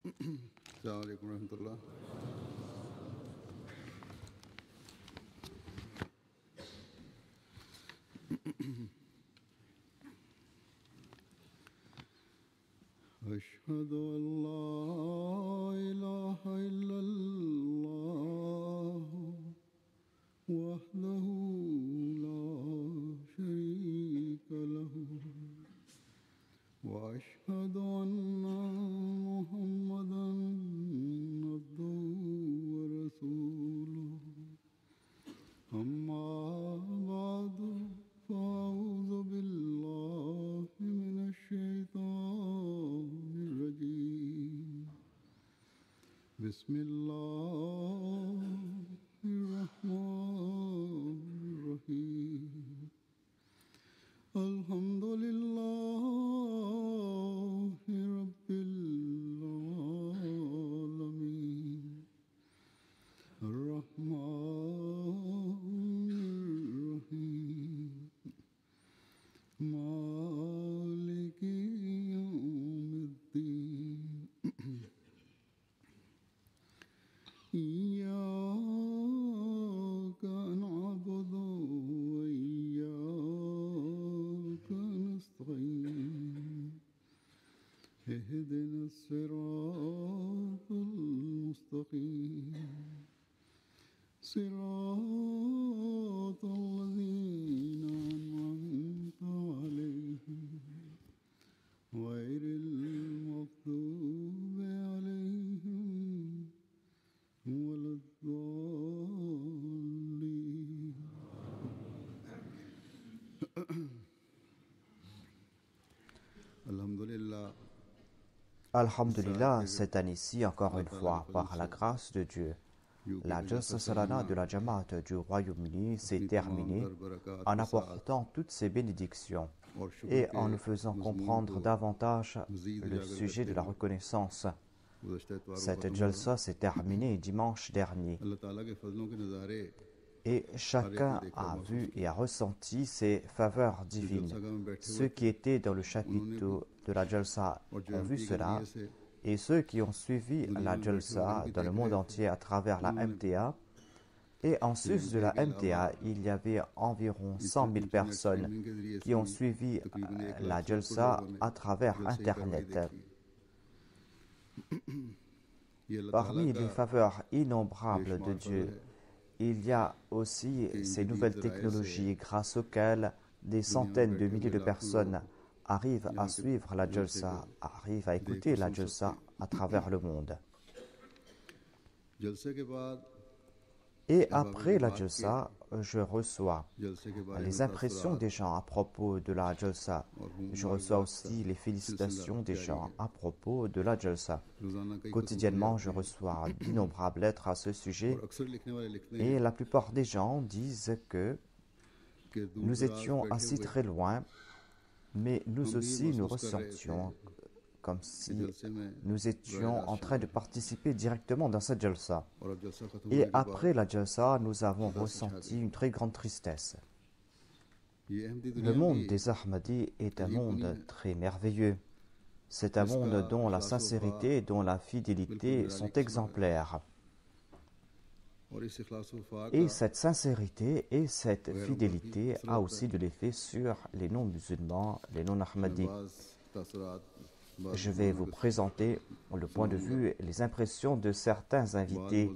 السلام عليكم ورحمة الله. أشهد أن لا إله إلا الله وحده لا شريك له وأشهد أن محمدا عبده ورسوله أما بعد فأعوذ بالله من الشيطان الرجيم بسم الله الرحمن الرحيم الحمد لله رب العالمين الرحمن الرحيم مالك يوم الدين إياك نعبد وإياك نستعين اهدنا الصراط المستقيم صراط الذين أنعمت عليهم غير المغضوب عليهم ولا الضالين. Alhamdulillah. Alhamdulillah, cette année-ci, encore une fois, par la grâce de Dieu, la Jalsa Salana de la Jamaat du Royaume-Uni s'est terminée en apportant toutes ses bénédictions et en nous faisant comprendre davantage le sujet de la reconnaissance. Cette Jalsa s'est terminée dimanche dernier et chacun a vu et a ressenti ses faveurs divines. Ceux qui étaient dans le chapiteau de la Jalsa ont vu cela, et ceux qui ont suivi la Jalsa dans le monde entier à travers la MTA. Et en sus de la MTA, il y avait environ 100 000 personnes qui ont suivi la Jalsa à travers Internet. Parmi les faveurs innombrables de Dieu, il y a aussi ces nouvelles technologies grâce auxquelles des centaines de milliers de personnes arrivent à suivre la Jalsa, arrivent à écouter la Jalsa à travers le monde. Et après la Jalsa, je reçois les impressions des gens à propos de la Jalsa. Je reçois aussi les félicitations des gens à propos de la Jalsa. Quotidiennement, je reçois d'innombrables lettres à ce sujet et la plupart des gens disent que nous étions assis très loin, mais nous aussi nous ressentions comme si nous étions en train de participer directement dans cette Jalsa. Et après la Jalsa, nous avons ressenti une très grande tristesse. Le monde des Ahmadis est un monde très merveilleux. C'est un monde dont la sincérité et dont la fidélité sont exemplaires. Et cette sincérité et cette fidélité a aussi de l'effet sur les non-musulmans, les non-Ahmadis. Je vais vous présenter le point de vue et les impressions de certains invités.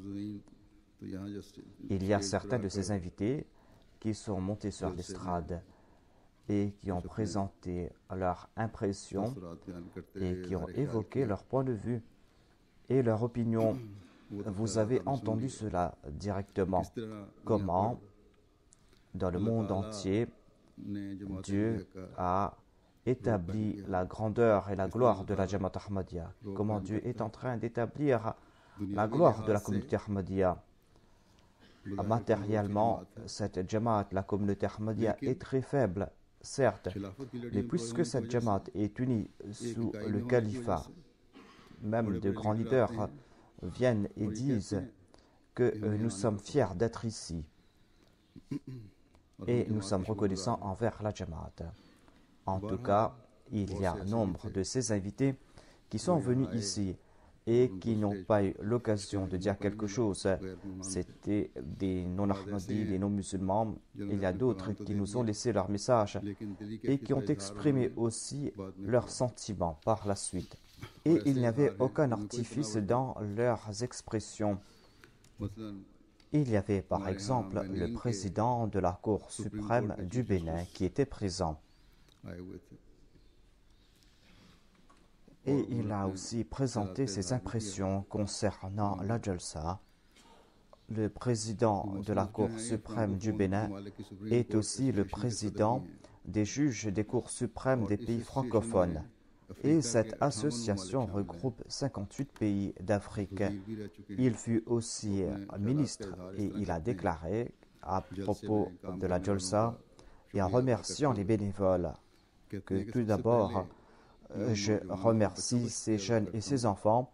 Il y a certains de ces invités qui sont montés sur l'estrade et qui ont présenté leurs impressions et qui ont évoqué leur point de vue et leur opinion. Vous avez entendu cela directement. Comment, dans le monde entier, Dieu a établi la grandeur et la gloire de la Jamaat Ahmadiyya. Comment Dieu est en train d'établir la gloire de la communauté Ahmadiyya. Matériellement, cette Jamaat, la communauté Ahmadiyya, est très faible, certes, mais puisque cette Jamaat est unie sous le califat, même de grands leaders viennent et disent que nous sommes fiers d'être ici et nous sommes reconnaissants envers la Jamaat. En tout cas, il y a nombre de ces invités qui sont venus ici et qui n'ont pas eu l'occasion de dire quelque chose. C'était des non-ahmadis, des non-musulmans. Il y a d'autres qui nous ont laissé leur message et qui ont exprimé aussi leurs sentiments par la suite. Et il n'y avait aucun artifice dans leurs expressions. Il y avait par exemple le président de la Cour suprême du Bénin qui était présent. Et il a aussi présenté ses impressions concernant la Jalsa. Le président de la Cour suprême du Bénin est aussi le président des juges des cours suprêmes des pays francophones. Et cette association regroupe 58 pays d'Afrique. Il fut aussi ministre et il a déclaré à propos de la Jalsa et en remerciant les bénévoles que tout d'abord, je remercie ces jeunes et ces enfants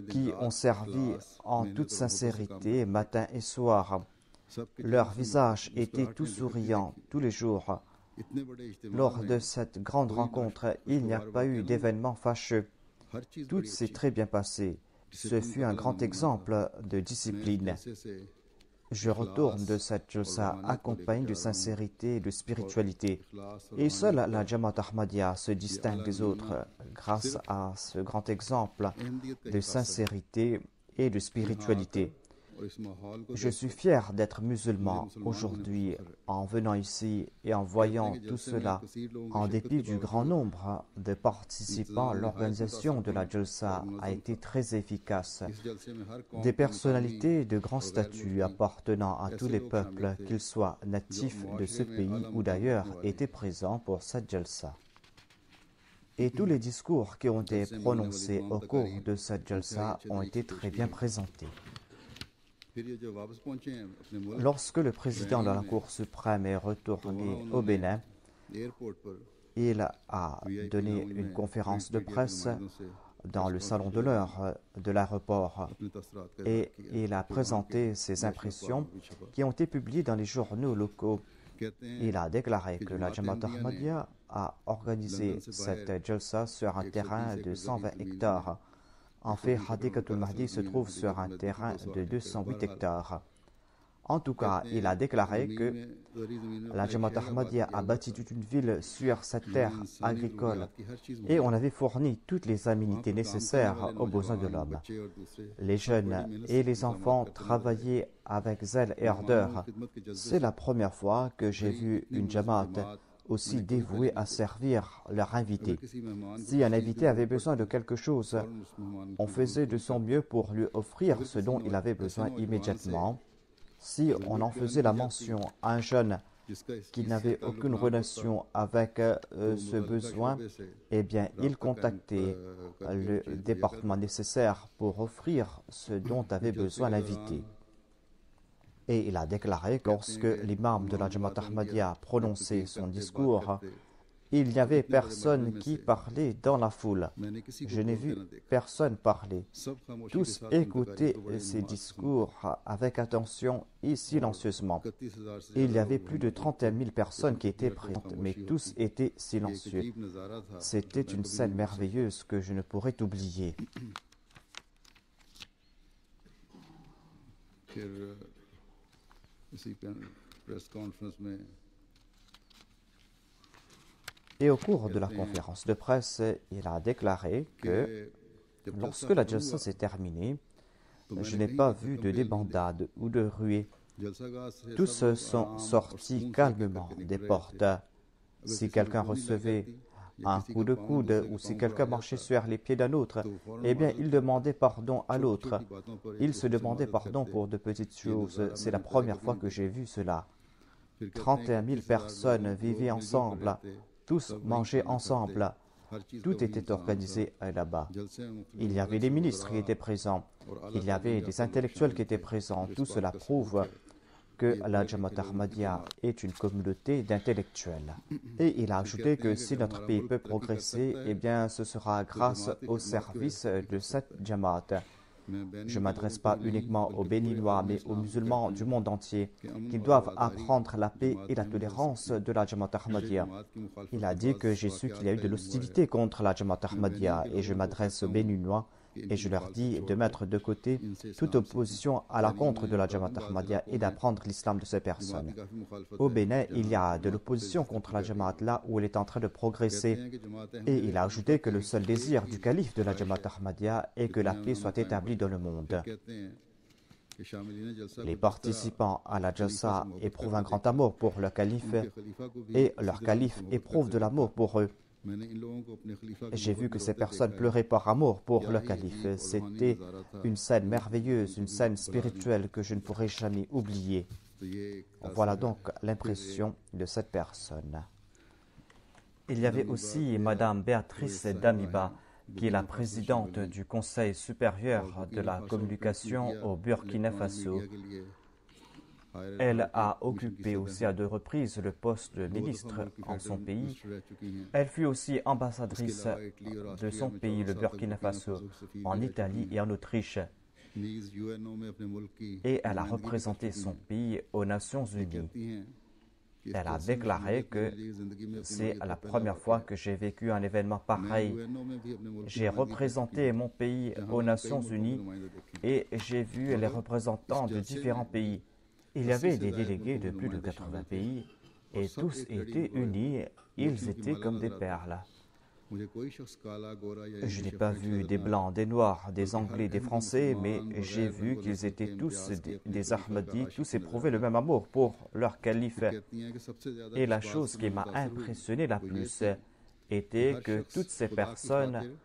qui ont servi en toute sincérité matin et soir. Leur visage était tout souriant tous les jours. Lors de cette grande rencontre, il n'y a pas eu d'événement fâcheux. Tout s'est très bien passé. Ce fut un grand exemple de discipline. Je retourne de cette Jalsa accompagnée de sincérité et de spiritualité. Et seule la Jamaat Ahmadiyya se distingue des autres grâce à ce grand exemple de sincérité et de spiritualité. Je suis fier d'être musulman aujourd'hui en venant ici et en voyant tout cela. En dépit du grand nombre de participants, l'organisation de la Jalsa a été très efficace. Des personnalités de grand statut appartenant à tous les peuples, qu'ils soient natifs de ce pays ou d'ailleurs, étaient présents pour cette Jalsa. Et tous les discours qui ont été prononcés au cours de cette Jalsa ont été très bien présentés. Lorsque le président de la Cour suprême est retourné au Bénin, il a donné une conférence de presse dans le salon de l'heure de l'aéroport et il a présenté ses impressions qui ont été publiées dans les journaux locaux. Il a déclaré que la Jamaat Ahmadiyya a organisé cette Jalsa sur un terrain de 120 hectares. En fait, Hadikatul Mahdi se trouve sur un terrain de 208 hectares. En tout cas, il a déclaré que la Jamaat Ahmadiyya a bâti toute une ville sur cette terre agricole et on avait fourni toutes les aménités nécessaires aux besoins de l'homme. Les jeunes et les enfants travaillaient avec zèle et ardeur. C'est la première fois que j'ai vu une Jamaat aussi dévoués à servir leurs invités. Si un invité avait besoin de quelque chose, on faisait de son mieux pour lui offrir ce dont il avait besoin immédiatement. Si on en faisait la mention à un jeune qui n'avait aucune relation avec ce besoin, eh bien, il contactait le département nécessaire pour offrir ce dont avait besoin l'invité. Et il a déclaré que lorsque l'imam de la Jamaat Ahmadiyya prononçait son discours, il n'y avait personne qui parlait dans la foule. Je n'ai vu personne parler. Tous écoutaient ces discours avec attention et silencieusement. Il y avait plus de 31 000 personnes qui étaient présentes, mais tous étaient silencieux. C'était une scène merveilleuse que je ne pourrais oublier. Et au cours de la conférence de presse, il a déclaré que lorsque la Jalsa s'est terminée, je n'ai pas vu de débandade ou de ruée. Tous sont sortis calmement des portes. Si quelqu'un recevait un coup de coude ou si quelqu'un marchait sur les pieds d'un autre, eh bien, il demandait pardon à l'autre. Il se demandait pardon pour de petites choses. C'est la première fois que j'ai vu cela. 31 000 personnes vivaient ensemble. Tous mangeaient ensemble. Tout était organisé là-bas. Il y avait des ministres qui étaient présents. Il y avait des intellectuels qui étaient présents. Tout cela prouve que la Jamaat Ahmadiyya est une communauté d'intellectuels. Et il a ajouté que si notre pays peut progresser, eh bien ce sera grâce au service de cette Jamaat. Je ne m'adresse pas uniquement aux Béninois, mais aux musulmans du monde entier, qui doivent apprendre la paix et la tolérance de la Jamaat Ahmadiyya. Il a dit que j'ai su qu'il y a eu de l'hostilité contre la Jamaat Ahmadiyya et je m'adresse aux Béninois et je leur dis de mettre de côté toute opposition à l'encontre de la Jamaat Ahmadiyya et d'apprendre l'islam de ces personnes. Au Bénin, il y a de l'opposition contre la Jamaat là où elle est en train de progresser et il a ajouté que le seul désir du calife de la Jamaat Ahmadiyya est que la paix soit établie dans le monde. Les participants à la Jalsa éprouvent un grand amour pour le calife et leur calife éprouve de l'amour pour eux. J'ai vu que ces personnes pleuraient par amour pour le calife. C'était une scène merveilleuse, une scène spirituelle que je ne pourrai jamais oublier. Voilà donc l'impression de cette personne. Il y avait aussi Madame Béatrice Damiba, qui est la présidente du Conseil supérieur de la communication au Burkina Faso. Elle a occupé aussi à 2 reprises le poste de ministre en son pays. Elle fut aussi ambassadrice de son pays, le Burkina Faso, en Italie et en Autriche. Et elle a représenté son pays aux Nations Unies. Elle a déclaré que c'est la première fois que j'ai vécu un événement pareil. J'ai représenté mon pays aux Nations Unies et j'ai vu les représentants de différents pays. Il y avait des délégués de plus de 80 pays et tous étaient unis, ils étaient comme des perles. Je n'ai pas vu des blancs, des noirs, des anglais, des français, mais j'ai vu qu'ils étaient tous des Ahmadis, tous éprouvaient le même amour pour leur calife. Et la chose qui m'a impressionné la plus était que toutes ces personnes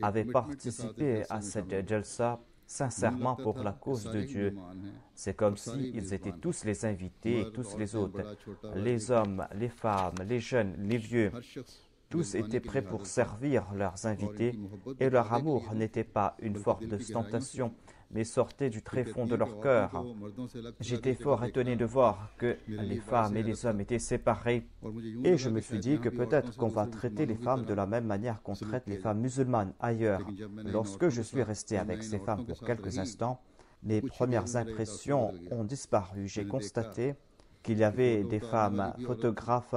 avaient participé à cette jalsa sincèrement pour la cause de Dieu. C'est comme s'ils étaient tous les invités et tous les autres, les hommes, les femmes, les jeunes, les vieux. Tous étaient prêts pour servir leurs invités et leur amour n'était pas une forme d'ostentation, mais sortait du tréfonds de leur cœur. J'étais fort étonné de voir que les femmes et les hommes étaient séparés et je me suis dit que peut-être qu'on va traiter les femmes de la même manière qu'on traite les femmes musulmanes ailleurs. Lorsque je suis resté avec ces femmes pour quelques instants, mes premières impressions ont disparu. J'ai constaté qu'il y avait des femmes photographes,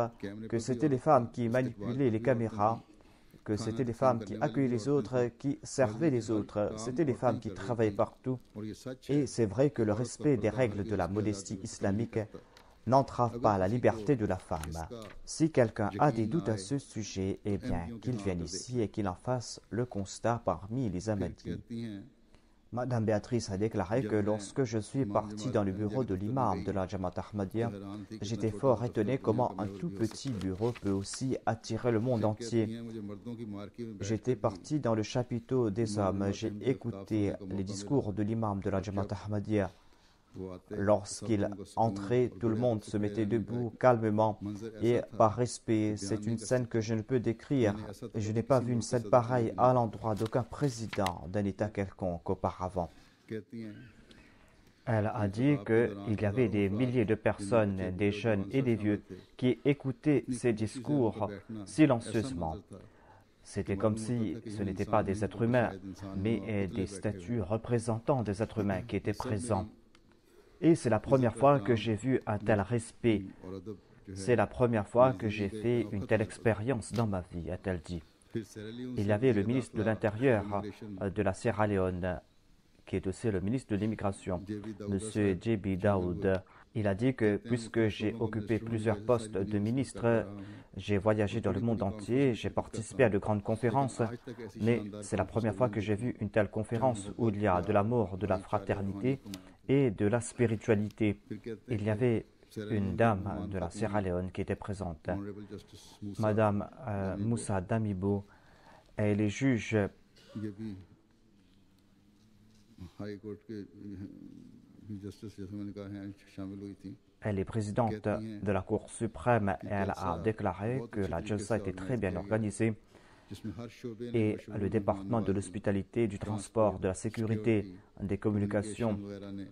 que c'était les femmes qui manipulaient les caméras, que c'était les femmes qui accueillaient les autres, qui servaient les autres, c'était les femmes qui travaillaient partout. Et c'est vrai que le respect des règles de la modestie islamique n'entrave pas la liberté de la femme. Si quelqu'un a des doutes à ce sujet, eh bien, qu'il vienne ici et qu'il en fasse le constat parmi les Ahmadis. Madame Béatrice a déclaré que lorsque je suis parti dans le bureau de l'imam de la Jamaat Ahmadiyya, j'étais fort étonné comment un tout petit bureau peut aussi attirer le monde entier. J'étais parti dans le chapiteau des hommes, j'ai écouté les discours de l'imam de la Jamaat Ahmadiyya. Lorsqu'il entrait, tout le monde se mettait debout calmement et par respect. C'est une scène que je ne peux décrire. Je n'ai pas vu une scène pareille à l'endroit d'aucun président d'un État quelconque auparavant. Elle a dit qu'il y avait des milliers de personnes, des jeunes et des vieux, qui écoutaient ces discours silencieusement. C'était comme si ce n'étaient pas des êtres humains, mais des statues représentant des êtres humains qui étaient présents. Et c'est la première fois que j'ai vu un tel respect. C'est la première fois que j'ai fait une telle expérience dans ma vie, a-t-elle dit. Il y avait le ministre de l'Intérieur de la Sierra Leone, qui est aussi le ministre de l'Immigration, M. J.B. Daoud. Il a dit que puisque j'ai occupé plusieurs postes de ministre, j'ai voyagé dans le monde entier, j'ai participé à de grandes conférences, mais c'est la première fois que j'ai vu une telle conférence où il y a de l'amour, de la fraternité et de la spiritualité. Il y avait une dame de la Sierra Leone qui était présente, Madame Moussa Damibo. Elle est juge Elle est présidente de la Cour suprême et elle a déclaré que la Jalsa était très bien organisée et le département de l'hospitalité, du transport, de la sécurité, des communications,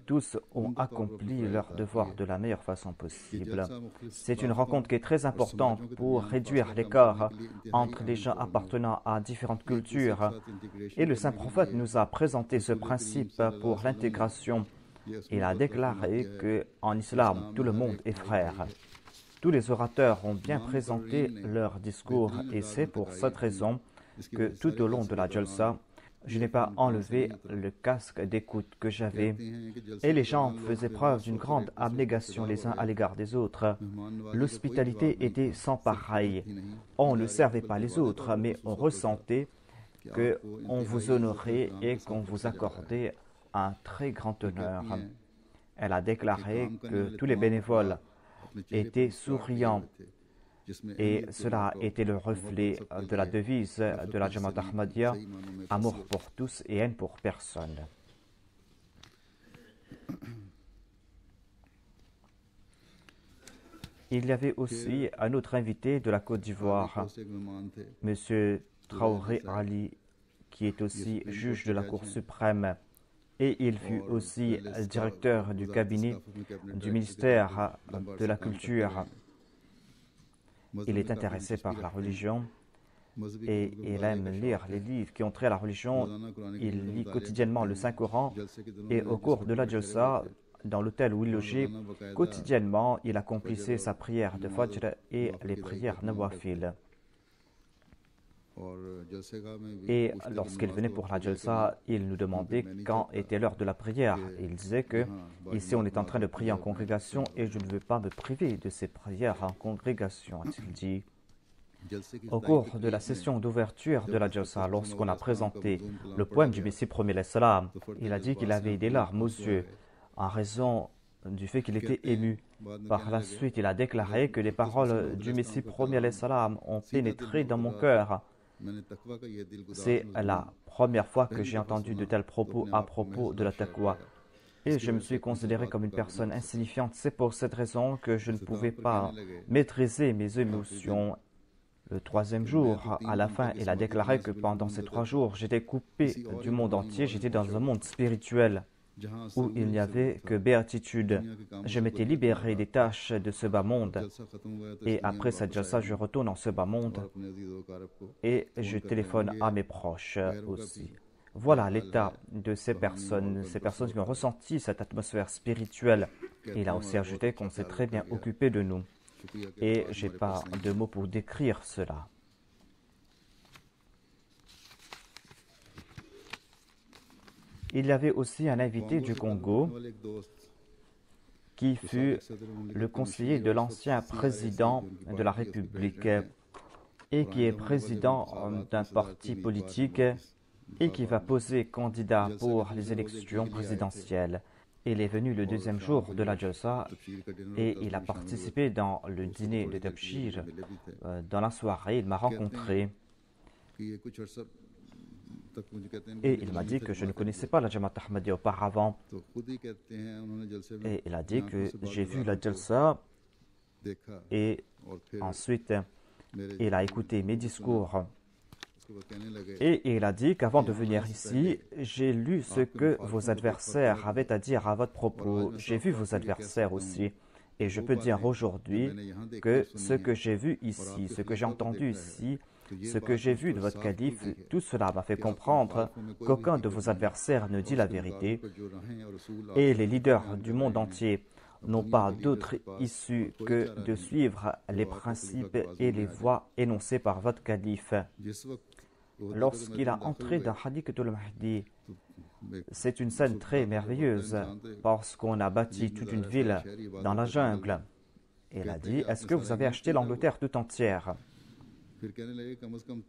tous ont accompli leur devoir de la meilleure façon possible. C'est une rencontre qui est très importante pour réduire l'écart entre les gens appartenant à différentes cultures. Et le Saint Prophète nous a présenté ce principe pour l'intégration. Il a déclaré qu'en islam, tout le monde est frère. Tous les orateurs ont bien présenté leur discours et c'est pour cette raison que tout au long de la Jalsa, je n'ai pas enlevé le casque d'écoute que j'avais et les gens faisaient preuve d'une grande abnégation les uns à l'égard des autres. L'hospitalité était sans pareil. On ne servait pas les autres, mais on ressentait qu'on vous honorait et qu'on vous accordait un très grand honneur. Elle a déclaré que tous les bénévoles étaient souriants et cela était le reflet de la devise de la Jamaat Ahmadiyya, amour pour tous et haine pour personne. Il y avait aussi un autre invité de la Côte d'Ivoire, M. Traoré Ali, qui est aussi juge de la Cour suprême, et il fut aussi directeur du cabinet du ministère de la Culture. Il est intéressé par la religion et il aime lire les livres qui ont trait à la religion. Il lit quotidiennement le Saint-Coran et au cours de la Jalsa, dans l'hôtel où il logeait, quotidiennement, il accomplissait sa prière de Fajr et les prières Nawafil. Et lorsqu'il venait pour la Jalsa, il nous demandait quand était l'heure de la prière. Il disait que ici on est en train de prier en congrégation et je ne veux pas me priver de ces prières en congrégation, a-t-il dit. Au cours de la session d'ouverture de la Jalsa, lorsqu'on a présenté le poème du Messie premier l'Islam, il a dit qu'il avait des larmes aux yeux en raison du fait qu'il était ému. Par la suite, il a déclaré que les paroles du Messie premier l'Islam ont pénétré dans mon cœur. C'est la première fois que j'ai entendu de tels propos à propos de la taqwa. Et je me suis considéré comme une personne insignifiante. C'est pour cette raison que je ne pouvais pas maîtriser mes émotions. Le troisième jour, à la fin, il a déclaré que pendant ces 3 jours, j'étais coupé du monde entier. J'étais dans un monde spirituel où il n'y avait que béatitude. Je m'étais libéré des tâches de ce bas monde. Et après cette jalsa, je retourne dans ce bas monde et je téléphone à mes proches aussi. Voilà l'état de ces personnes qui ont ressenti cette atmosphère spirituelle. Il a aussi ajouté qu'on s'est très bien occupé de nous. Et je n'ai pas de mots pour décrire cela. Il y avait aussi un invité du Congo qui fut le conseiller de l'ancien président de la République et qui est président d'un parti politique et qui va poser candidat pour les élections présidentielles. Il est venu le 2e jour de la Jalsa et il a participé dans le dîner de Tabshir. Dans la soirée, il m'a rencontré et il m'a dit que je ne connaissais pas la Jamaat Ahmadiyya auparavant. Et il a dit que j'ai vu la Jalsa et ensuite il a écouté mes discours. Et il a dit qu'avant de venir ici, j'ai lu ce que vos adversaires avaient à dire à votre propos. J'ai vu vos adversaires aussi. Et je peux dire aujourd'hui que ce que j'ai vu ici, ce que j'ai entendu ici, ce que j'ai vu de votre calife, tout cela m'a fait comprendre qu'aucun de vos adversaires ne dit la vérité. Et les leaders du monde entier n'ont pas d'autre issue que de suivre les principes et les voies énoncées par votre calife. Lorsqu'il a entré dans Hadikatul Mahdi, c'est une scène très merveilleuse parce qu'on a bâti toute une ville dans la jungle. Il a dit, est-ce que vous avez acheté l'Angleterre tout entière?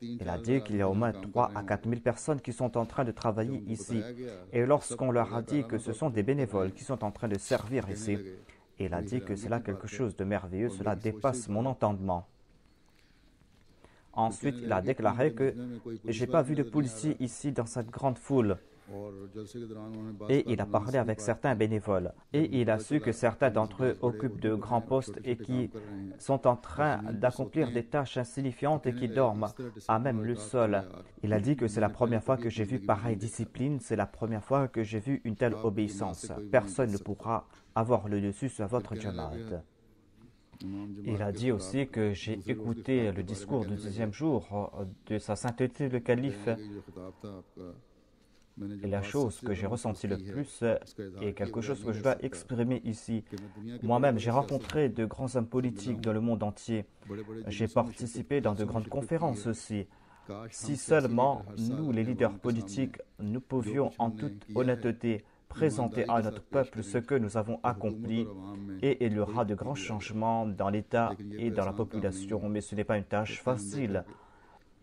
Il a dit qu'il y a au moins 3 à 4 000 personnes qui sont en train de travailler ici. Et lorsqu'on leur a dit que ce sont des bénévoles qui sont en train de servir ici, il a dit que c'est là quelque chose de merveilleux, cela dépasse mon entendement. Ensuite, il a déclaré que je n'ai pas vu de policiers ici dans cette grande foule. Et il a parlé avec certains bénévoles. Et il a su que certains d'entre eux occupent de grands postes et qui sont en train d'accomplir des tâches insignifiantes et qui dorment à même le sol. Il a dit que c'est la première fois que j'ai vu pareille discipline, c'est la première fois que j'ai vu une telle obéissance. Personne ne pourra avoir le dessus sur votre Jamaat. Il a dit aussi que j'ai écouté le discours du 10e jour de sa sainteté le calife. Et la chose que j'ai ressentie le plus est quelque chose que je dois exprimer ici. Moi-même, j'ai rencontré de grands hommes politiques dans le monde entier. J'ai participé dans de grandes conférences aussi. Si seulement nous, les leaders politiques, nous pouvions en toute honnêteté présenter à notre peuple ce que nous avons accompli, et il y aura de grands changements dans l'État et dans la population, mais ce n'est pas une tâche facile.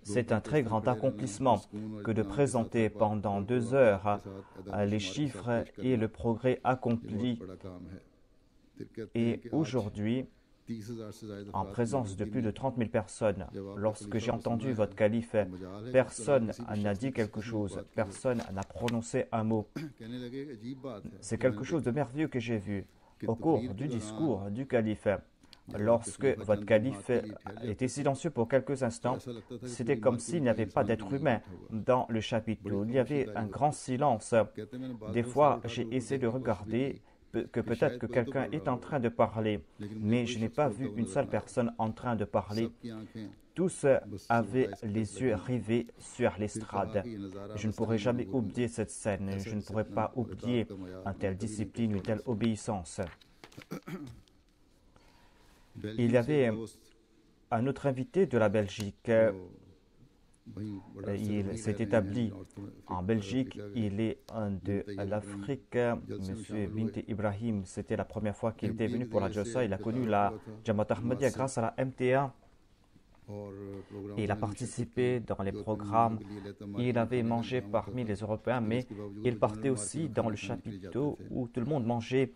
C'est un très grand accomplissement que de présenter pendant 2 heures les chiffres et le progrès accompli. Et aujourd'hui, en présence de plus de 30 000 personnes, lorsque j'ai entendu votre calife, personne n'a dit quelque chose, personne n'a prononcé un mot. C'est quelque chose de merveilleux que j'ai vu au cours du discours du calife. Lorsque votre calife était silencieux pour quelques instants, c'était comme s'il n'y avait pas d'être humain dans le chapiteau. Il y avait un grand silence. Des fois, j'ai essayé de regarder que peut-être que quelqu'un est en train de parler, mais je n'ai pas vu une seule personne en train de parler. Tous avaient les yeux rivés sur l'estrade. Je ne pourrai jamais oublier cette scène. Je ne pourrai pas oublier une telle discipline, une telle obéissance. Il y avait un autre invité de la Belgique. Il s'est établi en Belgique. Il est de l'Afrique. Monsieur Binti Ibrahim, c'était la première fois qu'il était venu pour la Jalsa. Il a connu la Jamaat Ahmadiyya grâce à la MTA. Et il a participé dans les programmes. Il avait mangé parmi les Européens, mais il partait aussi dans le chapiteau où tout le monde mangeait.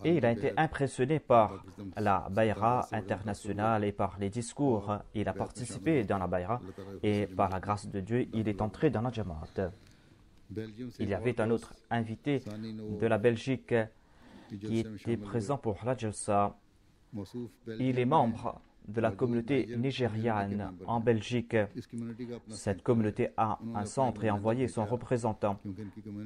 Et il a été impressionné par la Bayra internationale et par les discours. Il a participé dans la Bayra et par la grâce de Dieu, il est entré dans la Jamaat. Il y avait un autre invité de la Belgique qui était présent pour la Jalsa. Il est membre de la communauté nigériane en Belgique. Cette communauté a un centre et a envoyé son représentant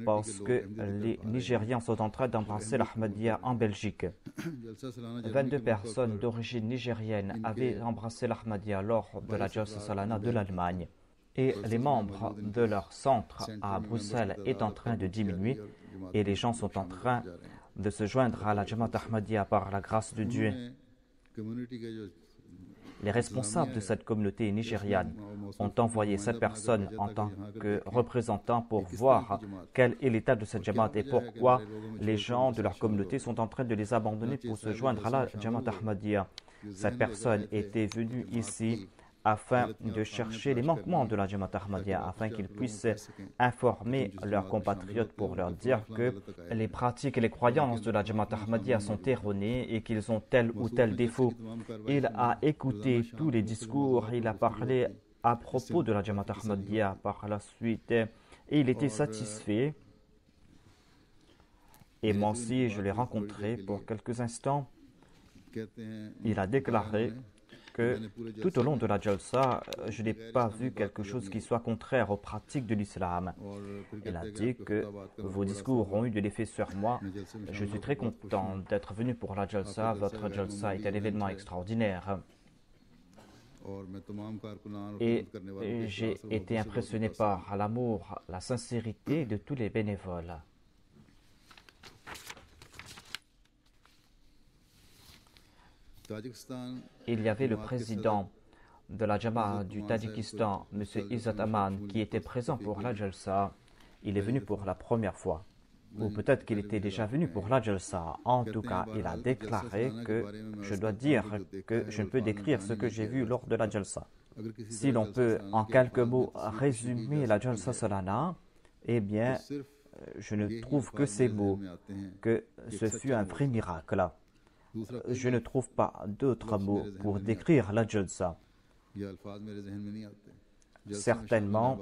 parce que les Nigérians sont en train d'embrasser l'Ahmadiyya en Belgique. 22 personnes d'origine nigérienne avaient embrassé l'Ahmadiyya lors de la Jalsa Salana de l'Allemagne. Et les membres de leur centre à Bruxelles est en train de diminuer et les gens sont en train de se joindre à la Jamaat Ahmadiyya par la grâce de Dieu. Les responsables de cette communauté nigériane ont envoyé cette personne en tant que représentant pour voir quel est l'état de cette Jamaat et pourquoi les gens de leur communauté sont en train de les abandonner pour se joindre à la Jamaat Ahmadiyya. Cette personne était venue ici afin de chercher les manquements de la Jamaat Ahmadiyya, afin qu'ils puissent informer leurs compatriotes pour leur dire que les pratiques et les croyances de la Jamaat Ahmadiyya sont erronées et qu'ils ont tel ou tel défaut. Il a écouté tous les discours, il a parlé à propos de la Jamaat Ahmadiyya par la suite et il était satisfait. Et moi aussi, je l'ai rencontré pour quelques instants. Il a déclaré que tout au long de la Jalsa, je n'ai pas vu quelque chose qui soit contraire aux pratiques de l'islam. Il a dit que vos discours ont eu de l'effet sur moi. Je suis très content d'être venu pour la Jalsa. Votre Jalsa est un événement extraordinaire. Et j'ai été impressionné par l'amour, la sincérité de tous les bénévoles. Il y avait le président de la Jamaat du Tadjikistan, M. Izzat Aman, qui était présent pour la Jalsa. Il est venu pour la première fois. Ou peut-être qu'il était déjà venu pour la Jalsa. En tout cas, il a déclaré que je dois dire que je ne peux décrire ce que j'ai vu lors de la Jalsa. Si l'on peut en quelques mots résumer la Jalsa Salana, eh bien, je ne trouve que ces mots, que ce fut un vrai miracle. Je ne trouve pas d'autres mots pour décrire la Jalsa. Certainement,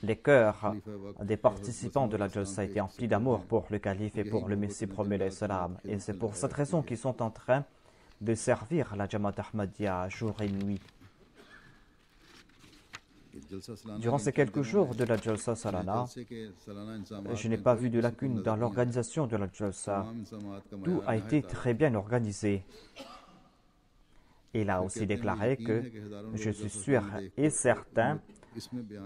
les cœurs des participants de la Jalsa étaient emplis d'amour pour le calife et pour le Messie promis alayhi salam. Et c'est pour cette raison qu'ils sont en train de servir la Jamaat Ahmadiyya jour et nuit. Durant ces quelques jours de la Jalsa Salana, je n'ai pas vu de lacune dans l'organisation de la Jalsa. Tout a été très bien organisé. Il a aussi déclaré que je suis sûr et certain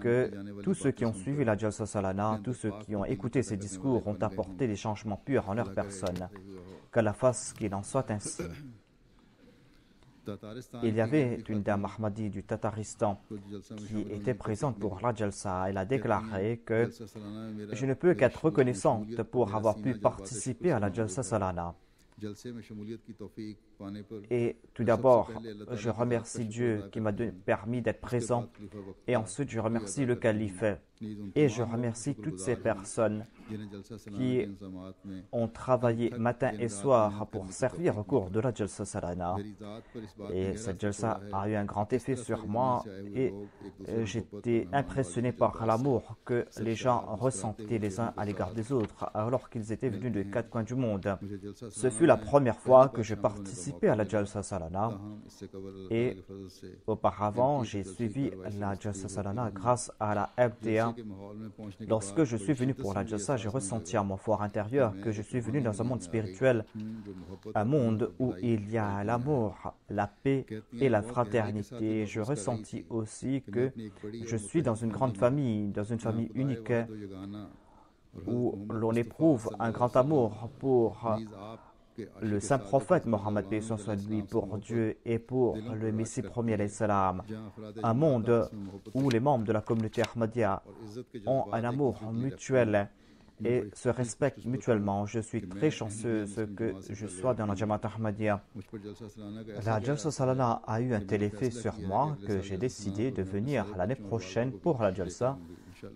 que tous ceux qui ont suivi la Jalsa Salana, tous ceux qui ont écouté ces discours ont apporté des changements purs en leur personne. Qu'Allah fasse qu'il en soit ainsi. Il y avait une dame Ahmadi du Tataristan qui était présente pour la Jalsa. Elle a déclaré que je ne peux qu'être reconnaissante pour avoir pu participer à la Jalsa Salana. Et tout d'abord, je remercie Dieu qui m'a permis d'être présent. Et ensuite, je remercie le calife. Et je remercie toutes ces personnes qui ont travaillé matin et soir pour servir au cours de la Jalsa Salana. Et cette Jalsa a eu un grand effet sur moi et j'étais impressionné par l'amour que les gens ressentaient les uns à l'égard des autres alors qu'ils étaient venus des quatre coins du monde. Ce fut la première fois que je participais à la Jalsa Salana et auparavant j'ai suivi la Jalsa Salana grâce à la MTA. Lorsque je suis venu pour la Jalsa, j'ai ressenti à mon fort intérieur que je suis venu dans un monde spirituel, un monde où il y a l'amour, la paix et la fraternité. Je ressentis aussi que je suis dans une grande famille, dans une famille unique, où l'on éprouve un grand amour pour le saint prophète Mohammed, paix soit lui, pour Dieu et pour le Messie premier alayhi salam. Un monde où les membres de la communauté Ahmadiyya ont un amour mutuel et se respectent mutuellement. Je suis très chanceuse que je sois dans la Jamaat Ahmadiyya. La Jalsa Salana a eu un tel effet sur moi que j'ai décidé de venir l'année prochaine pour la Jalsa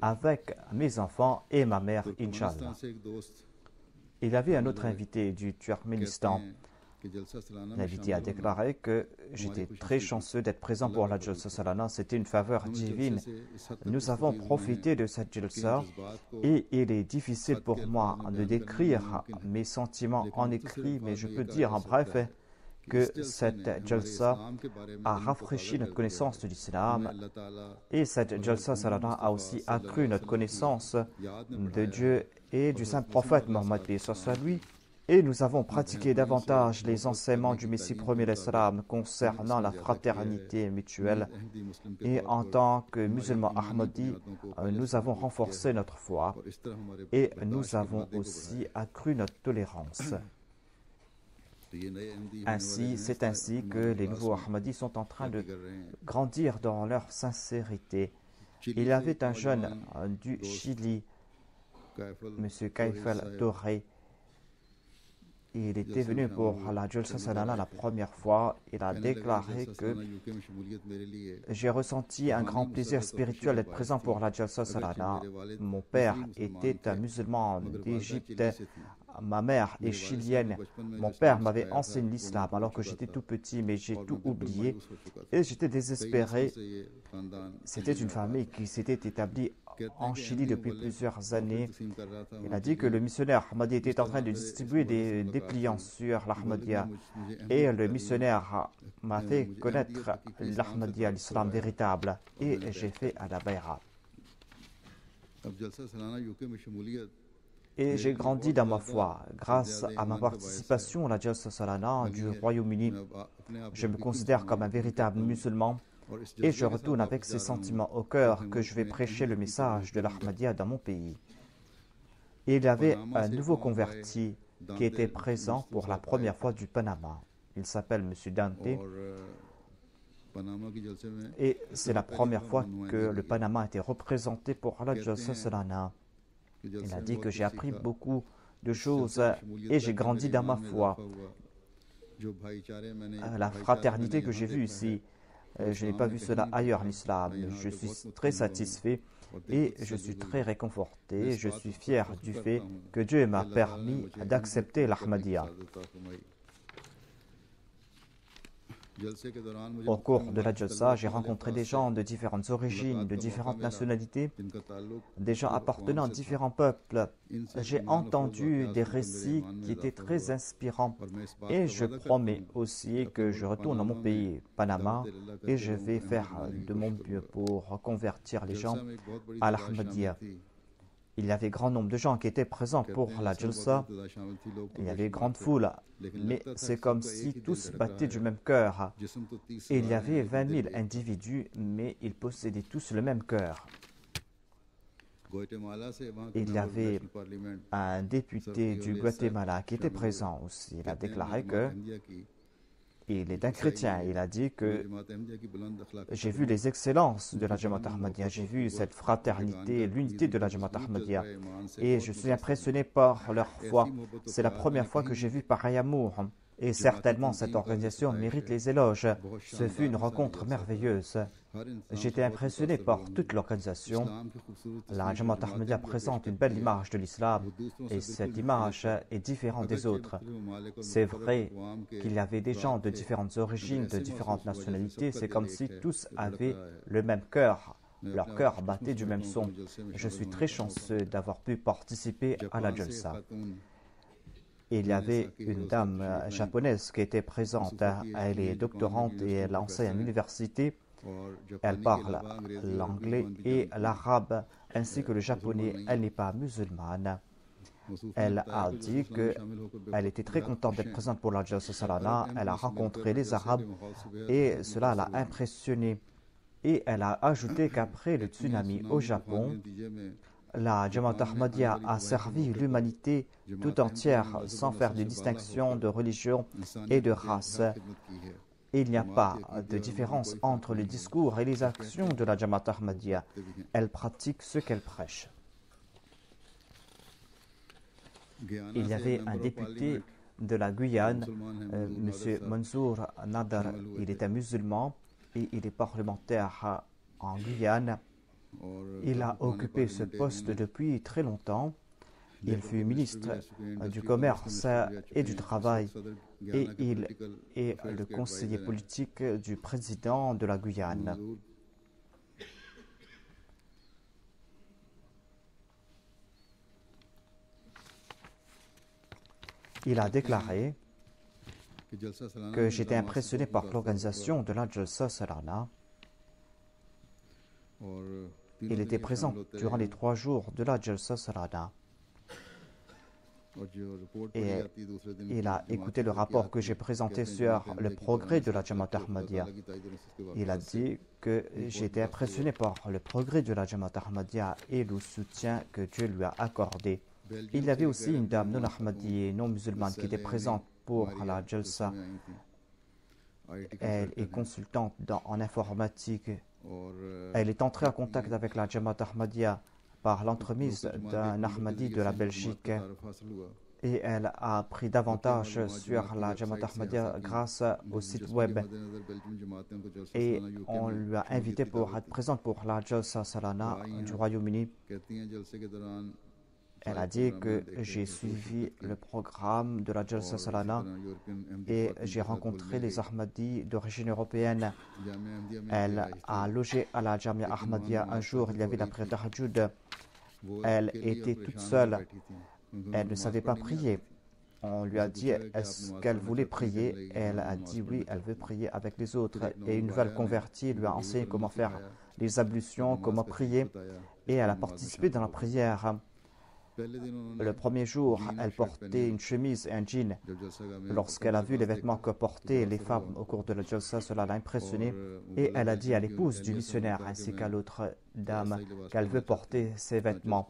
avec mes enfants et ma mère, Inch'Allah. Il y avait un autre invité du Turkménistan. L'invité a déclaré que j'étais très chanceux d'être présent pour la Jalsa Salana. C'était une faveur divine. Nous avons profité de cette Jalsa et il est difficile pour moi de décrire mes sentiments en écrit, mais je peux dire en bref que cette Jalsa a rafraîchi notre connaissance de l'islam et cette Jalsa Salana a aussi accru notre connaissance de Dieu et du saint prophète Mohammed soit lui. Et nous avons pratiqué davantage les enseignements du Messie premier l'Islam concernant la fraternité mutuelle. Et en tant que musulmans Ahmadi, nous avons renforcé notre foi et nous avons aussi accru notre tolérance. C'est ainsi que les nouveaux Ahmadis sont en train de grandir dans leur sincérité. Il y avait un jeune du Chili, M. Kaifel Doré. Il était venu pour la Jalsa Salana la première fois. Il a déclaré que j'ai ressenti un grand plaisir spirituel d'être présent pour la Jalsa Salana. Mon père était un musulman d'Égypte. Ma mère est chilienne. Mon père m'avait enseigné l'islam alors que j'étais tout petit, mais j'ai tout oublié et j'étais désespéré. C'était une famille qui s'était établie en Chili depuis plusieurs années. Il a dit que le missionnaire Ahmadi était en train de distribuer des dépliants sur l'Ahmadiyya et le missionnaire m'a fait connaître l'Ahmadiyya, l'islam véritable, et j'ai fait à la Bayra. Et j'ai grandi dans ma foi grâce à ma participation à la Jalsa Salana du Royaume-Uni. Je me considère comme un véritable musulman et je retourne avec ces sentiments au cœur que je vais prêcher le message de l'Ahmadiyya dans mon pays. Et il y avait un nouveau converti qui était présent pour la première fois du Panama. Il s'appelle M. Dante. Et c'est la première fois que le Panama a été représenté pour la Jalsa Salana. Il a dit que j'ai appris beaucoup de choses et j'ai grandi dans ma foi. La fraternité que j'ai vue ici, je n'ai pas vu cela ailleurs en islam. Je suis très satisfait et je suis très réconforté. Je suis fier du fait que Dieu m'a permis d'accepter l'Ahmadiyya. Au cours de la Jalsa, j'ai rencontré des gens de différentes origines, de différentes nationalités, des gens appartenant à différents peuples. J'ai entendu des récits qui étaient très inspirants et je promets aussi que je retourne dans mon pays, Panama, et je vais faire de mon mieux pour convertir les gens à l'Ahmadiyya. Il y avait grand nombre de gens qui étaient présents pour la Jalsa. Il y avait une grande foule, mais c'est comme si tous battaient du même cœur. Et il y avait 20 000 individus, mais ils possédaient tous le même cœur. Il y avait un député du Guatemala qui était présent aussi. Il a déclaré que il est un chrétien. Il a dit que j'ai vu les excellences de la Jamaat Ahmadiyya, j'ai vu cette fraternité, l'unité de la Jamaat Ahmadiyya et je suis impressionné par leur foi. C'est la première fois que j'ai vu pareil amour et certainement cette organisation mérite les éloges. Ce fut une rencontre merveilleuse. J'étais impressionné par toute l'organisation. La Jamaat Ahmadiyya présente une belle image de l'islam et cette image est différente des autres. C'est vrai qu'il y avait des gens de différentes origines, de différentes nationalités. C'est comme si tous avaient le même cœur. Leur cœur battait du même son. Je suis très chanceux d'avoir pu participer à la Jalsa. Il y avait une dame japonaise qui était présente. Elle est doctorante et elle enseigne à l'université. Elle parle l'anglais et l'arabe ainsi que le japonais. Elle n'est pas musulmane. Elle a dit qu'elle était très contente d'être présente pour la Jalsa Salana. Elle a rencontré les Arabes et cela l'a impressionnée. Et elle a ajouté qu'après le tsunami au Japon, la Jamaat Ahmadiyya a servi l'humanité tout entière sans faire de distinction de religion et de race. Il n'y a pas de différence entre le discours et les actions de la Jamaat Ahmadiyya. Elle pratique ce qu'elle prêche. Il y avait un député de la Guyane, M. Mansour Nadar. Il est un musulman et il est parlementaire en Guyane. Il a occupé ce poste depuis très longtemps. Il fut ministre du Commerce et du Travail et il est le conseiller politique du président de la Guyane. Il a déclaré que j'étais impressionné par l'organisation de la Jalsa Salana. Il était présent durant les 3 jours de la Jalsa Salana. Et il a écouté le rapport que j'ai présenté sur le progrès de la Jamaat Ahmadiyya. Il a dit que j'étais impressionné par le progrès de la Jamaat Ahmadiyya et le soutien que Dieu lui a accordé. Il y avait aussi une dame non ahmadiyya, non musulmane qui était présente pour la Jalsa. Elle est consultante en informatique. Elle est entrée en contact avec la Jamaat Ahmadiyya par l'entremise d'un Ahmadi de la Belgique et elle a appris davantage sur la Jamaat Ahmadiyya grâce au site web et on lui a invité pour être présente pour la Jalsa Salana du Royaume-Uni. Elle a dit que j'ai suivi le programme de la Jalsa Salana et j'ai rencontré les Ahmadis d'origine européenne. Elle a logé à la Jamia Ahmadiyya un jour, il y avait la prière de Tahajjud. Elle était toute seule. Elle ne savait pas prier. On lui a dit est-ce qu'elle voulait prier. Elle a dit oui, elle veut prier avec les autres. Et une nouvelle convertie lui a enseigné comment faire les ablutions, comment prier. Et elle a participé dans la prière. Le premier jour, elle portait une chemise et un jean. Lorsqu'elle a vu les vêtements que portaient les femmes au cours de la Jalsa, cela l'a impressionnée et elle a dit à l'épouse du missionnaire ainsi qu'à l'autre dame qu'elle veut porter ces vêtements.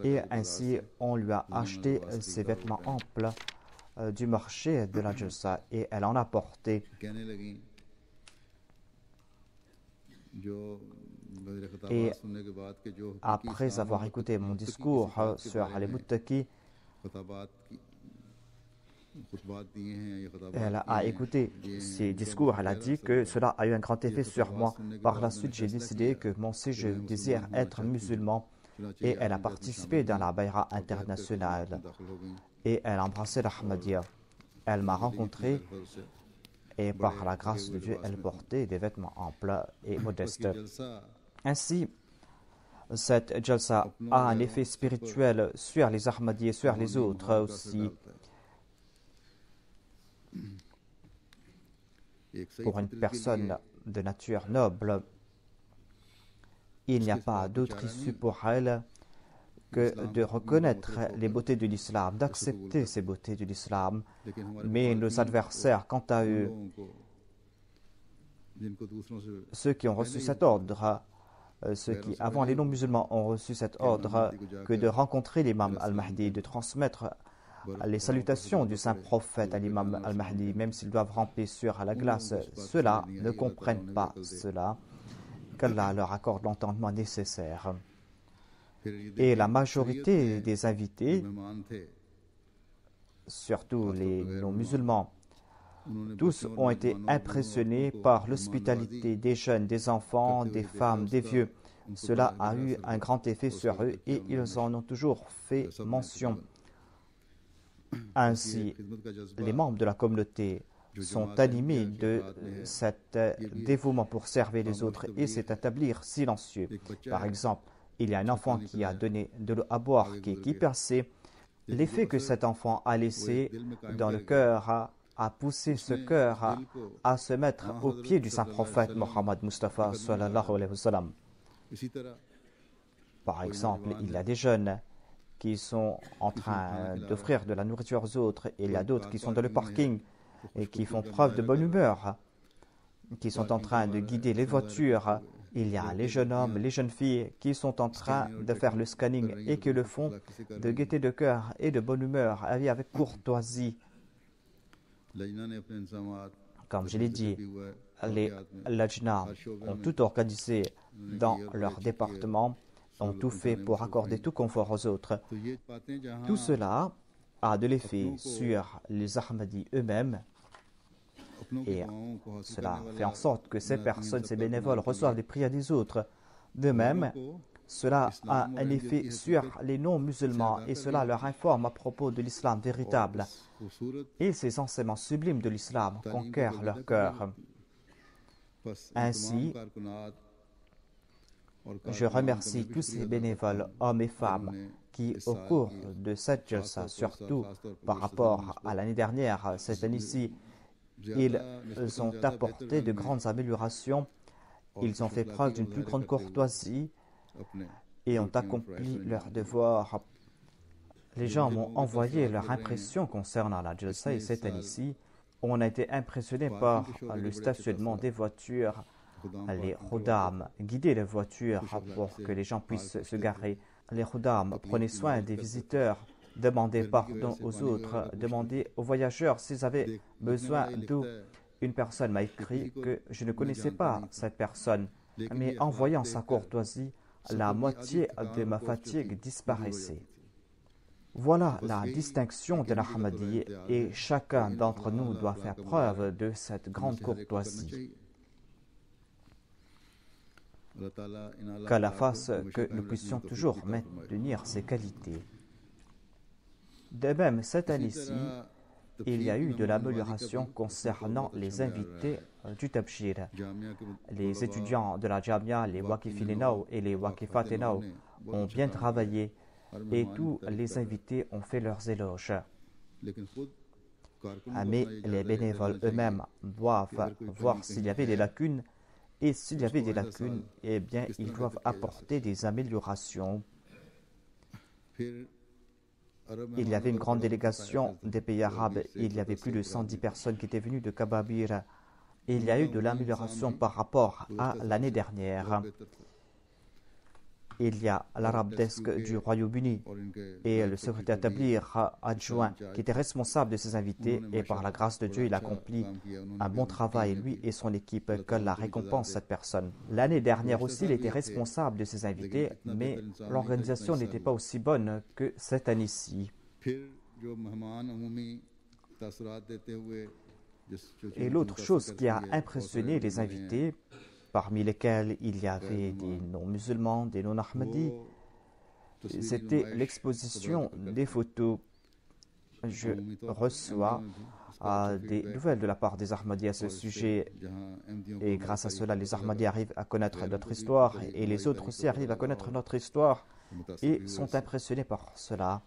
Et ainsi, on lui a acheté ces vêtements amples du marché de la Jalsa et elle en a porté. Et après avoir écouté mon discours sur les Muttaqi, elle a écouté ces discours, elle a dit que cela a eu un grand effet sur moi. Par la suite, j'ai décidé que moi aussi je désire être musulman et elle a participé dans la Bayra internationale et elle a embrassé l'Ahmadiyya. Elle m'a rencontré et par la grâce de Dieu, elles portaient des vêtements amples et modestes. Ainsi, cette jalsa a un effet spirituel sur les Ahmadis et sur les autres aussi. Pour une personne de nature noble, il n'y a pas d'autre issue pour elle que de reconnaître les beautés de l'islam, d'accepter ces beautés de l'islam. Mais nos adversaires, quant à eux, ceux qui ont reçu cet ordre, ceux qui, avant les non-musulmans, ont reçu cet ordre que de rencontrer l'imam al-Mahdi, de transmettre les salutations du saint prophète à l'imam al-Mahdi, même s'ils doivent ramper sur la glace, ceux-là ne comprennent pas cela, qu'Allah leur accorde l'entendement nécessaire. Et la majorité des invités, surtout les non-musulmans, tous ont été impressionnés par l'hospitalité des jeunes, des enfants, des femmes, des vieux. Cela a eu un grand effet sur eux et ils en ont toujours fait mention. Ainsi, les membres de la communauté sont animés de cet dévouement pour servir les autres et s'établir silencieux. Par exemple, il y a un enfant qui a donné de l'eau à boire, qui est percé. L'effet que cet enfant a laissé dans le cœur a poussé ce cœur à se mettre au pied du saint prophète Mohammed Mustafa sallallahu alayhi wa sallam. Par exemple, il y a des jeunes qui sont en train d'offrir de la nourriture aux autres et il y a d'autres qui sont dans le parking et qui font preuve de bonne humeur, qui sont en train de guider les voitures. Il y a les jeunes hommes, les jeunes filles qui sont en train de faire le scanning et qui le font de gaieté de cœur et de bonne humeur, avec courtoisie. Comme je l'ai dit, les lajna ont tout organisé dans leur département, ont tout fait pour accorder tout confort aux autres. Tout cela a de l'effet sur les Ahmadis eux-mêmes et cela fait en sorte que ces personnes, ces bénévoles reçoivent les prières des autres. De même, cela a un effet sur les non-musulmans et cela leur informe à propos de l'islam véritable. Et ces enseignements sublimes de l'islam conquièrent leur cœur. Ainsi, je remercie tous ces bénévoles, hommes et femmes, qui, au cours de cette jalsa, surtout par rapport à l'année dernière, cette année-ci, ils ont apporté de grandes améliorations, ils ont fait preuve d'une plus grande courtoisie et ont accompli leur devoir. Les gens m'ont envoyé leur impression concernant la jalsa et cette année-ci. On a été impressionné par le stationnement des voitures, les khuddam guidaient les voitures pour que les gens puissent se garer. Les khuddam prenaient soin des visiteurs, demandaient pardon aux autres, demandaient aux voyageurs s'ils avaient besoin d'eau. Une personne m'a écrit que je ne connaissais pas cette personne, mais en voyant sa courtoisie, la moitié de ma fatigue disparaissait. Voilà la distinction de l'Ahmadi et chacun d'entre nous doit faire preuve de cette grande courtoisie. Qu'Allah fasse que nous puissions toujours maintenir ces qualités. De même, cette année-ci, il y a eu de l'amélioration concernant les invités du Tabshir. Les étudiants de la Jamia, les Waqifinenao et les Waqifatenao ont bien travaillé et tous les invités ont fait leurs éloges. Mais les bénévoles eux-mêmes doivent voir s'il y avait des lacunes et s'il y avait des lacunes, eh bien, ils doivent apporter des améliorations. Il y avait une grande délégation des pays arabes. Il y avait plus de 110 personnes qui étaient venues de Kababir. Et il y a eu de l'amélioration par rapport à l'année dernière. Il y a l'Arab Desk du Royaume-Uni et le secrétaire tablir adjoint qui était responsable de ces invités et par la grâce de Dieu, il accomplit un bon travail, lui et son équipe, que la récompense cette personne. L'année dernière aussi, il était responsable de ces invités, mais l'organisation n'était pas aussi bonne que cette année-ci. Et l'autre chose qui a impressionné les invités, parmi lesquels il y avait des non-musulmans, des non-ahmadis, c'était l'exposition des photos. Je reçois des nouvelles de la part des Ahmadis à ce sujet. Et grâce à cela, les Ahmadis arrivent à connaître notre histoire et les autres aussi arrivent à connaître notre histoire et sont impressionnés par cela.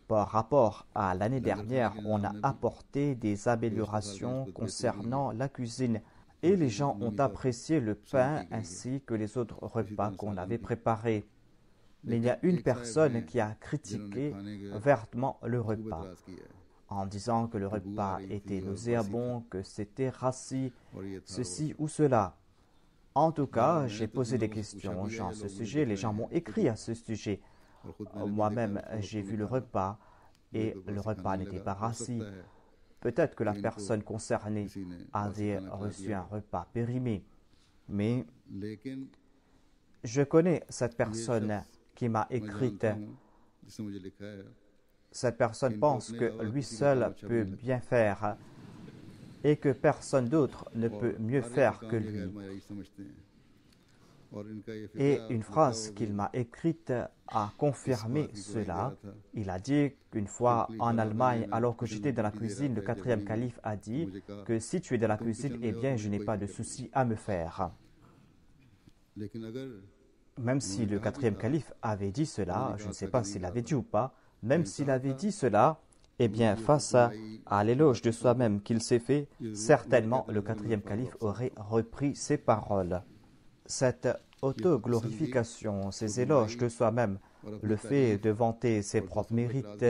Par rapport à l'année dernière, on a apporté des améliorations concernant la cuisine et les gens ont apprécié le pain ainsi que les autres repas qu'on avait préparés. Mais il y a une personne qui a critiqué vertement le repas en disant que le repas était nauséabond, que c'était rassis, ceci ou cela. En tout cas, j'ai posé des questions aux gens à ce sujet, les gens m'ont écrit à ce sujet. Moi-même, j'ai vu le repas et le repas n'était pas rassis. Peut-être que la personne concernée avait reçu un repas périmé, mais je connais cette personne qui m'a écrite. Cette personne pense que lui seul peut bien faire et que personne d'autre ne peut mieux faire que lui. Et une phrase qu'il m'a écrite a confirmé cela. Il a dit qu'une fois en Allemagne, alors que j'étais dans la cuisine, le 4e calife a dit que si tu es dans la cuisine, eh bien je n'ai pas de souci à me faire. Même si le 4e calife avait dit cela, je ne sais pas s'il avait dit ou pas, même s'il avait dit cela, eh bien face à l'éloge de soi-même qu'il s'est fait, certainement le 4e calife aurait repris ses paroles. Cette autoglorification, ces éloges de soi-même, le fait de vanter ses propres mérites,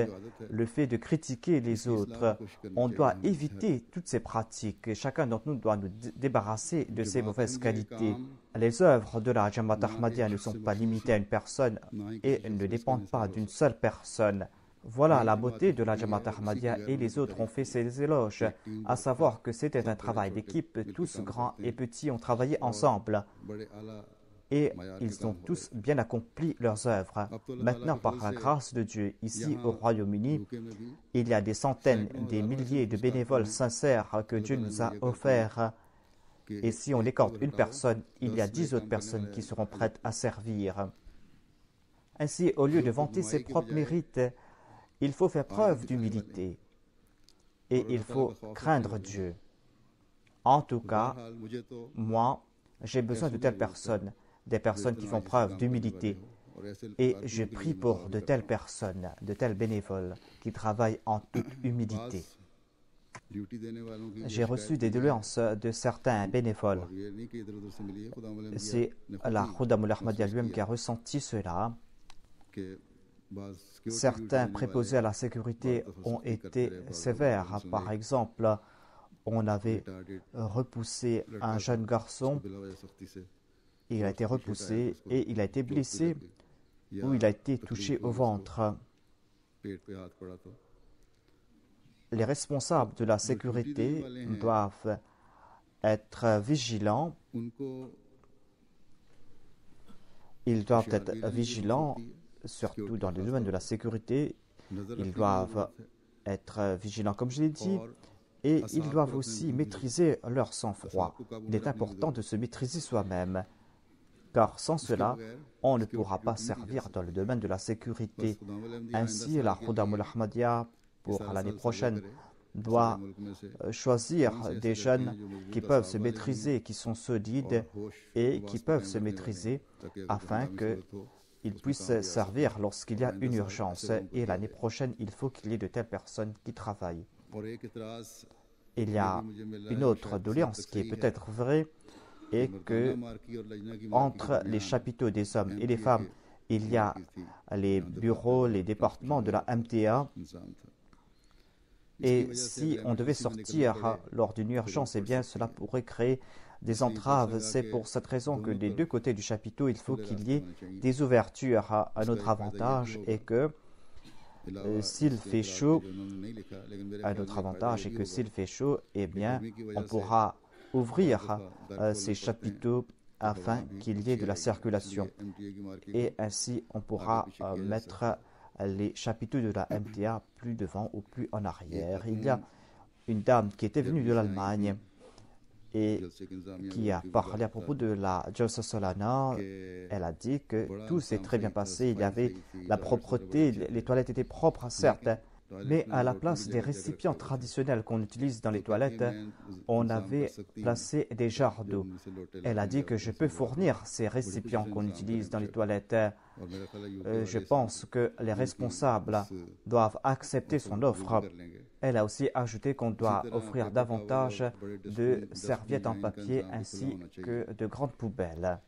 le fait de critiquer les autres, on doit éviter toutes ces pratiques et chacun d'entre nous doit nous débarrasser de ces mauvaises qualités. Les œuvres de la Jamaat Ahmadiyya ne sont pas limitées à une personne et ne dépendent pas d'une seule personne. Voilà la beauté de la Jamaat Ahmadiyya et les autres ont fait ces éloges, à savoir que c'était un travail d'équipe, tous grands et petits ont travaillé ensemble et ils ont tous bien accompli leurs œuvres. Maintenant, par la grâce de Dieu, ici au Royaume-Uni, il y a des centaines, des milliers de bénévoles sincères que Dieu nous a offerts. Et si on écarte une personne, il y a 10 autres personnes qui seront prêtes à servir. Ainsi, au lieu de vanter ses propres mérites, il faut faire preuve d'humilité et il faut craindre Dieu. En tout cas, moi, j'ai besoin de telles personnes, des personnes qui font preuve d'humilité. Et je prie pour de telles personnes, de tels bénévoles qui travaillent en toute humilité. J'ai reçu des doléances de certains bénévoles. C'est la Khuddamul Ahmadiyya lui-même qui a ressenti cela. Certains préposés à la sécurité ont été sévères. Par exemple, on avait repoussé un jeune garçon, il a été repoussé et il a été blessé ou il a été touché au ventre. Les responsables de la sécurité doivent être vigilants. Ils doivent être vigilants, surtout dans le domaine de la sécurité. Ils doivent être vigilants, comme je l'ai dit, et ils doivent aussi maîtriser leur sang-froid. Il est important de se maîtriser soi-même, car sans cela, on ne pourra pas servir dans le domaine de la sécurité. Ainsi, la Khuddamul Ahmadiyya, pour l'année prochaine, doit choisir des jeunes qui peuvent se maîtriser, qui sont solides et qui peuvent se maîtriser afin qu'ils puissent servir lorsqu'il y a une urgence. Et l'année prochaine, il faut qu'il y ait de telles personnes qui travaillent. Il y a une autre doléance qui est peut-être vraie, et que entre les chapiteaux des hommes et des femmes, il y a les bureaux, les départements de la MTA. Et si on devait sortir lors d'une urgence, eh bien cela pourrait créer des entraves. C'est pour cette raison que des deux côtés du chapiteau, il faut qu'il y ait des ouvertures. À notre avantage et que s'il fait chaud, à notre avantage est que s'il fait chaud, eh bien on pourra ouvrir ces chapiteaux afin qu'il y ait de la circulation. Et ainsi, on pourra mettre les chapiteaux de la MTA plus devant ou plus en arrière. Il y a une dame qui était venue de l'Allemagne et qui a parlé à propos de la Jalsa Solana. Elle a dit que tout s'est très bien passé. Il y avait la propreté, les toilettes étaient propres, certes, Mais à la place des récipients traditionnels qu'on utilise dans les toilettes, on avait placé des jarres d'eau. Elle a dit que je peux fournir ces récipients qu'on utilise dans les toilettes. Je pense que les responsables doivent accepter son offre. Elle a aussi ajouté qu'on doit offrir davantage de serviettes en papier ainsi que de grandes poubelles.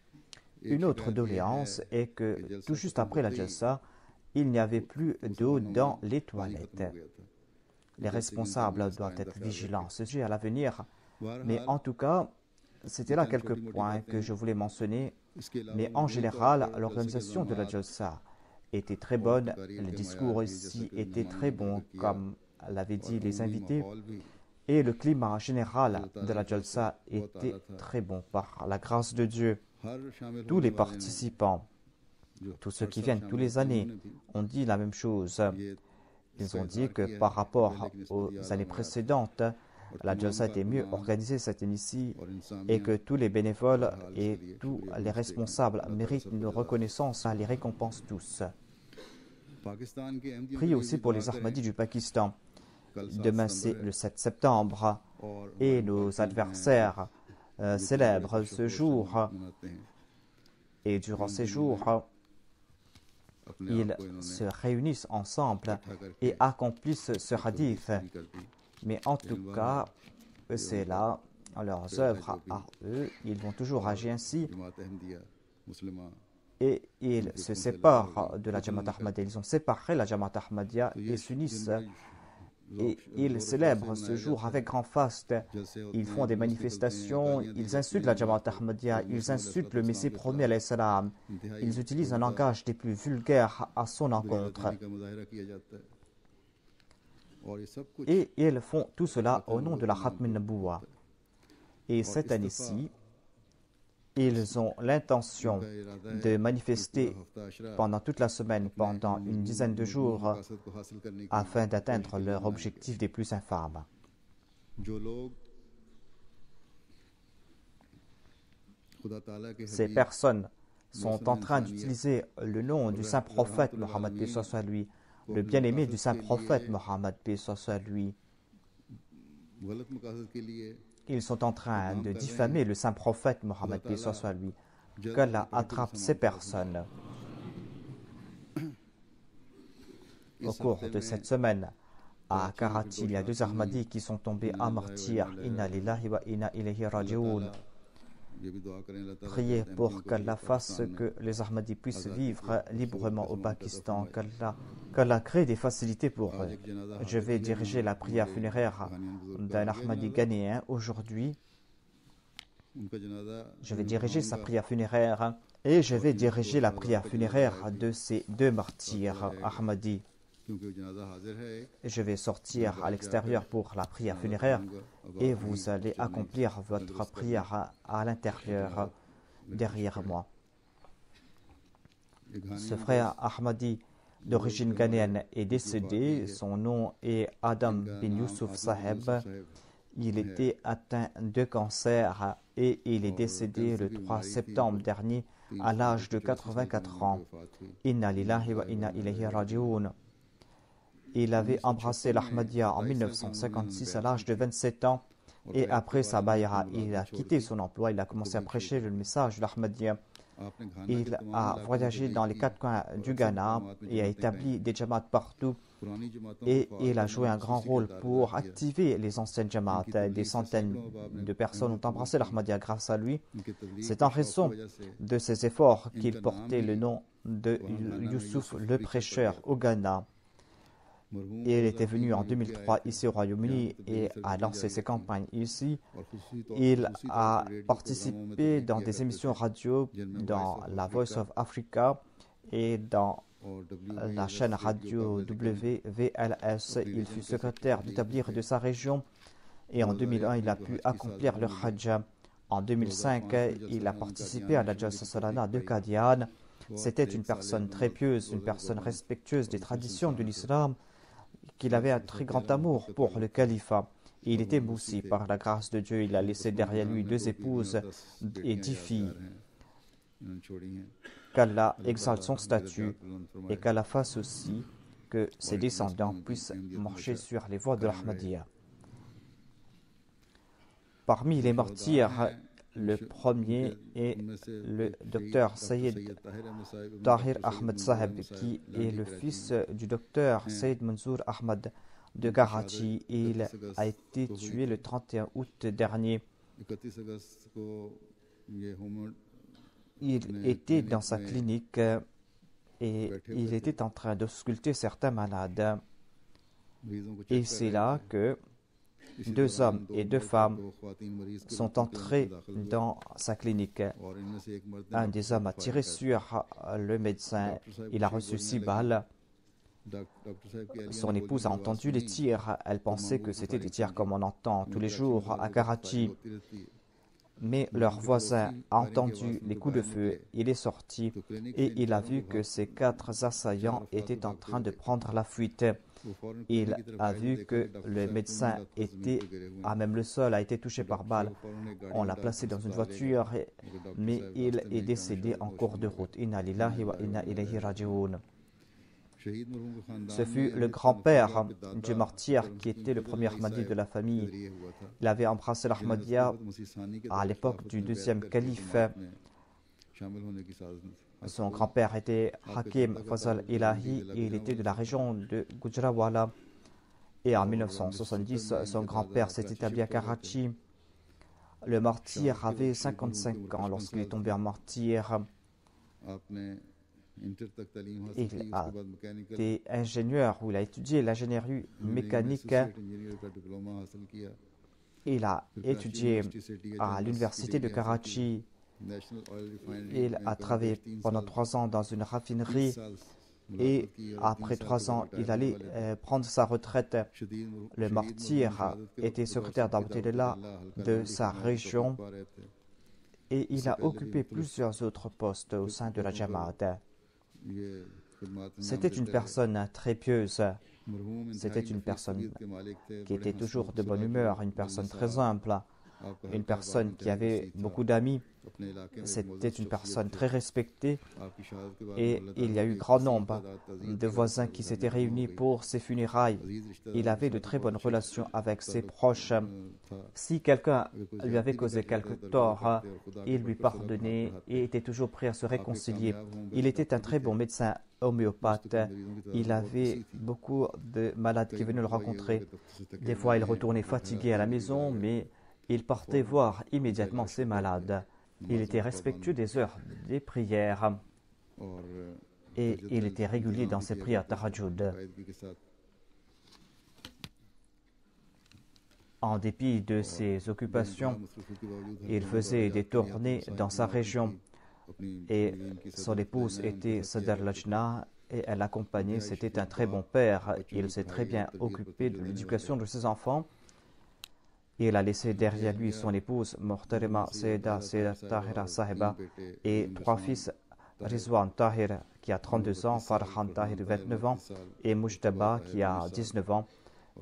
Une autre doléance est que tout juste après la jalsa, il n'y avait plus d'eau dans les toilettes. Les responsables doivent être vigilants à ce sujet à l'avenir. Mais en tout cas, c'était là quelques points que je voulais mentionner. Mais en général, l'organisation de la jalsa était très bonne. Le discours ici était très bon, comme l'avaient dit les invités. Et le climat général de la jalsa était très bon par la grâce de Dieu. Tous les participants, tous ceux qui viennent tous les années, ont dit la même chose. Ils ont dit que par rapport aux années précédentes, la jalsa était mieux organisée cette année-ci et que tous les bénévoles et tous les responsables méritent une reconnaissance. Les récompense tous. Priez aussi pour les Ahmadis du Pakistan. Demain, c'est le 7 septembre et nos adversaires célèbrent ce jour. Et durant ces jours, ils se réunissent ensemble et accomplissent ce hadith. Mais en tout cas, c'est là, leurs œuvres à eux, ils vont toujours agir ainsi. Et ils se séparent de la Jamaat Ahmadiyya. Ils ont séparé la Jamaat Ahmadiyya et s'unissent. Et ils célèbrent ce jour avec grand faste. Ils font des manifestations, ils insultent la Jamaat Ahmadiyya, ils insultent le Messie premier alayhi salam. Ils utilisent un langage des plus vulgaires à son encontre. Et ils font tout cela au nom de la Khatm al-Nubuwwa. Et cette année-ci, ils ont l'intention de manifester pendant toute la semaine, pendant une dizaine de jours, afin d'atteindre leur objectif des plus infâmes. Ces personnes sont en train d'utiliser le nom du saint prophète Mohammed paix soit lui, le bien-aimé du saint prophète Mohammed paix soit lui. Ils sont en train de diffamer le saint prophète Mohammed paix soit lui. Qu'Allah attrape ces personnes. Au cours de cette semaine, à Karachi, il y a 2 Ahmadis qui sont tombés à martyrs. Inna lillahi wa inna ilayhi raji'un. Priez pour qu'Allah fasse que les Ahmadis puissent vivre librement au Pakistan, qu'Allah crée des facilités pour eux. Je vais diriger la prière funéraire d'un Ahmadi ghanéen aujourd'hui. Je vais diriger sa prière funéraire et je vais diriger la prière funéraire de ces 2 martyrs Ahmadis. Je vais sortir à l'extérieur pour la prière funéraire et vous allez accomplir votre prière à l'intérieur, derrière moi. Ce frère Ahmadi d'origine ghanéenne est décédé. Son nom est Adam bin Yusuf Saheb. Il était atteint de cancer et il est décédé le 3 septembre dernier à l'âge de 84 ans. Inna lillahi wa inna ilayhi raji'un. Il avait embrassé l'Ahmadiyya en 1956 à l'âge de 27 ans et après sa bayra, il a quitté son emploi, il a commencé à prêcher le message de l'Ahmadiyya. Il a voyagé dans les 4 coins du Ghana et a établi des jamaats partout et il a joué un grand rôle pour activer les anciennes jamaats. Des centaines de personnes ont embrassé l'Ahmadiyya grâce à lui. C'est en raison de ses efforts qu'il portait le nom de Youssouf le prêcheur au Ghana. Il était venu en 2003 ici au Royaume-Uni et a lancé ses campagnes ici. Il a participé dans des émissions radio dans la Voice of Africa et dans la chaîne radio WVLS. Il fut secrétaire d'établir de sa région et en 2001 il a pu accomplir le Hajj. En 2005 il a participé à la Jalsa Salana de Qadian. C'était une personne très pieuse, une personne respectueuse des traditions de l'islam, qu'il avait un très grand amour pour le califat. Il était moussi par la grâce de Dieu. Il a laissé derrière lui 2 épouses et 10 filles. Qu'Allah exalte son statut et qu'Allah fasse aussi que ses descendants puissent marcher sur les voies de l'Ahmadiyya. Parmi les martyrs, le premier est le docteur Sayyid Tahir Ahmed Saheb, qui est le fils du docteur Sayyid Mansour Ahmad de Karachi. Il a été tué le 31 août dernier. Il était dans sa clinique et il était en train d'ausculter certains malades. Et c'est là que 2 hommes et 2 femmes sont entrés dans sa clinique. Un des hommes a tiré sur le médecin. Il a reçu 6 balles. Son épouse a entendu les tirs. Elle pensait que c'était des tirs comme on entend tous les jours à Karachi. Mais leur voisin a entendu les coups de feu. Il est sorti et il a vu que ces 4 assaillants étaient en train de prendre la fuite. Il a vu que le médecin était à même le sol, a été touché par balle. On l'a placé dans une voiture, mais il est décédé en cours de route. Inna lillahi wa inna ilayhi raji'un. Ce fut le grand-père du martyr qui était le premier Ahmadi de la famille. Il avait embrassé l'Ahmadiyya à l'époque du 2e calife. Son grand-père était Hakim Fazal Ilahi et il était de la région de Gujranwala. Et en 1970, son grand-père s'est établi à Karachi. Le martyr avait 55 ans lorsqu'il est tombé en martyr. Il a été ingénieur, où il a étudié l'ingénierie mécanique. Il a étudié à l'université de Karachi. Il a travaillé pendant 3 ans dans une raffinerie et après 3 ans, il allait prendre sa retraite. Le martyr était secrétaire d'Abdelillah de sa région et il a occupé plusieurs autres postes au sein de la Jamaat. C'était une personne très pieuse. C'était une personne qui était toujours de bonne humeur, une personne très humble, une personne qui avait beaucoup d'amis. C'était une personne très respectée et il y a eu grand nombre de voisins qui s'étaient réunis pour ses funérailles. Il avait de très bonnes relations avec ses proches. Si quelqu'un lui avait causé quelque tort, il lui pardonnait et était toujours prêt à se réconcilier. Il était un très bon médecin homéopathe. Il avait beaucoup de malades qui venaient le rencontrer. Des fois, il retournait fatigué à la maison, mais il partait voir immédiatement ses malades. Il était respectueux des heures des prières et il était régulier dans ses prières tahajjud. En dépit de ses occupations, il faisait des tournées dans sa région et son épouse était Sadr Lajna et elle l'accompagnait. C'était un très bon père. Il s'est très bien occupé de l'éducation de ses enfants. Il a laissé derrière lui son épouse, Muhtarima Sayyida Tahira Sahiba, et 3 fils, Rizwan Tahir, qui a 32 ans, Farhan Tahir, 29 ans, et Mujtaba, qui a 19 ans,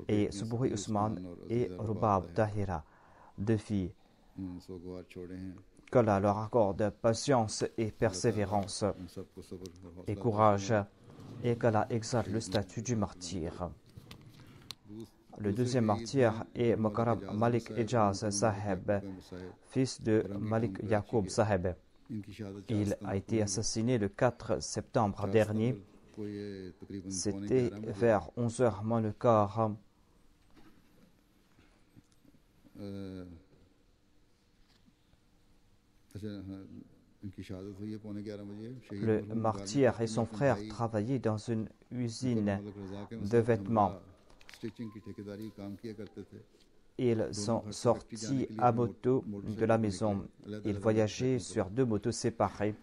et Suburi Usman et Rubab Tahira, 2 filles. Qu'Allah leur accorde patience et persévérance et courage, et qu'Allah exalte le statut du martyr. Le 2e martyr est Mukarram Malik Ejaz Saheb, fils de Malik Yaqub Saheb. Il a été assassiné le 4 septembre dernier. C'était vers 11h moins le quart. Le martyr et son frère travaillaient dans une usine de vêtements. Ils sont sortis à moto de la maison. Ils voyageaient sur 2 motos séparées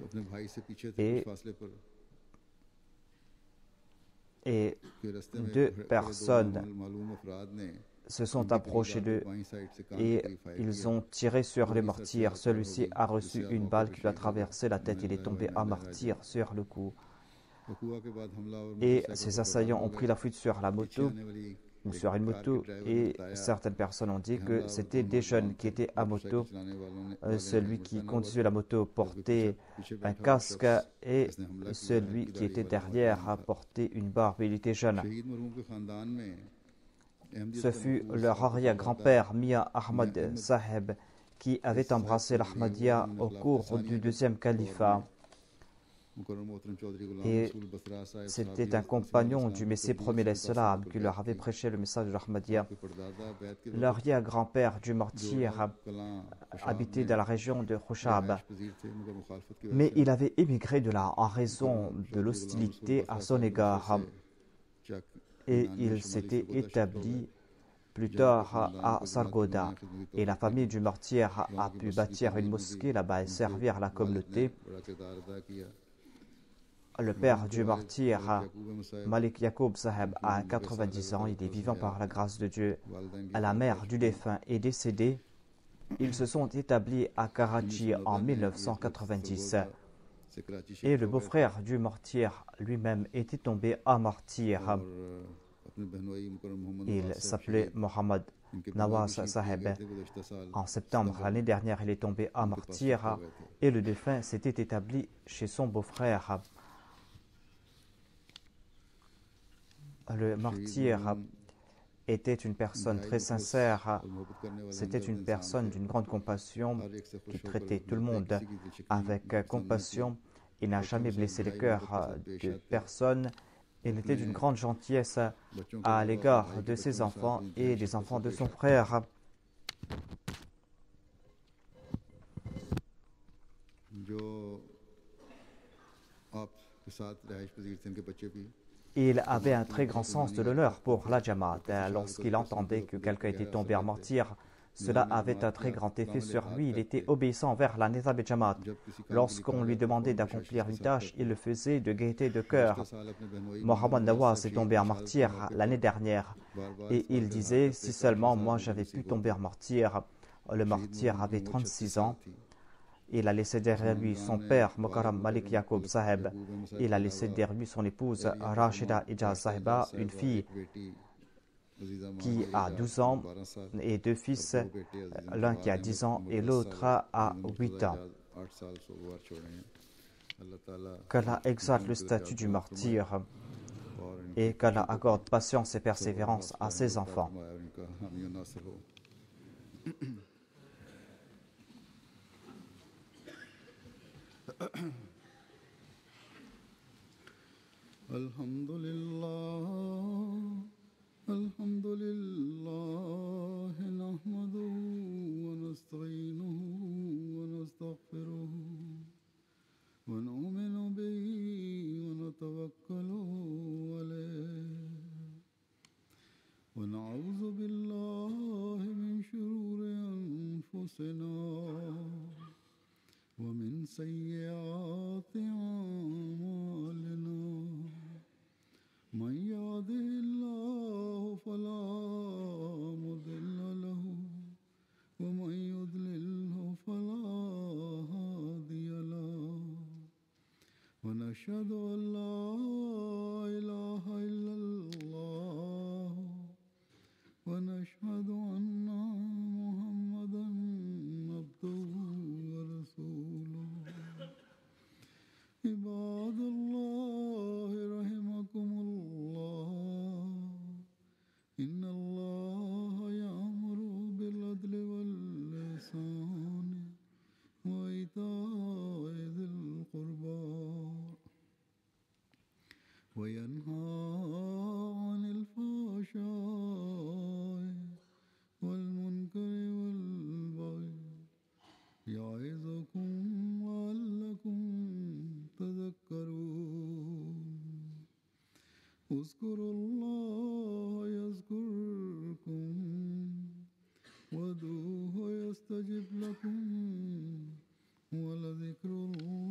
et 2 personnes se sont approchées d'eux et ils ont tiré sur le martyr. Celui-ci a reçu une balle qui lui a traversé la tête. Il est tombé à martyr sur le coup. Et ces assaillants ont pris la fuite sur la moto ou sur une moto, et certaines personnes ont dit que c'était des jeunes qui étaient à moto. Celui qui conduisait la moto portait un casque et celui qui était derrière a porté une barbe. Il était jeune. Ce fut leur arrière-grand-père, Mia Ahmad Saheb, qui avait embrassé l'Ahmadiyya au cours du deuxième califat. Et c'était un compagnon du Messie premier l'Islam qui leur avait prêché le message de l'Ahmadiyya. L'arrière-grand-père du martyr habitait dans la région de Khushab, mais il avait émigré de là en raison de l'hostilité à son égard et il s'était établi plus tard à Sargodha. Et la famille du martyr a pu bâtir une mosquée là-bas et servir la communauté. Le père du martyr, Malik Yaqub Saheb, a 90 ans. Il est vivant par la grâce de Dieu. La mère du défunt est décédée. Ils se sont établis à Karachi en 1990. Et le beau-frère du martyr lui-même était tombé à martyr. Il s'appelait Mohammad Nawaz Saheb. En septembre l'année dernière, il est tombé à martyr et le défunt s'était établi chez son beau-frère. Le martyr était une personne très sincère. C'était une personne d'une grande compassion qui traitait tout le monde avec compassion. Il n'a jamais blessé le cœur de personne. Il était d'une grande gentillesse à l'égard de ses enfants et des enfants de son frère. Il avait un très grand sens de l'honneur pour la Jamaat. Lorsqu'il entendait que quelqu'un était tombé en martyr, cela avait un très grand effet sur lui. Il était obéissant envers la Nizam et Jamaat. Lorsqu'on lui demandait d'accomplir une tâche, il le faisait de gaieté de cœur. Mohammad Nawaz est tombé en martyr l'année dernière et il disait, si seulement moi j'avais pu tomber en martyr. Le martyr avait 36 ans. Il a laissé derrière lui son père, Mukarram Malik Yaqub Saheb. Il a laissé derrière lui son épouse, Rashida Ijaz Sahiba, une fille qui a 12 ans et deux fils, l'un qui a 10 ans et l'autre a 8 ans. Qu'Allah exalte le statut du martyr et qu'Allah accorde patience et persévérance à ses enfants. الحمد لله نحمده ونستعينه ونستغفره ونؤمن به ونتوكل عليه ونعوذ بالله من شرور أنفسنا ومن سيئات أعمالنا من يهده الله فلا مضل له ومن يضلله فلا هادي له ونشهد أن لا إله إلا الله ونشهد أن محمدا عبده ورسوله عباد الله رحمكم الله إن الله يأمر بالعدل والإحسان وإيتاء ذي القربى وينهى عن الفحشاء والمنكر والبغي يعظكم لعلكم تذكرون اذكروا الله يذكركم وادعوه يستجب لكم ولذكر الله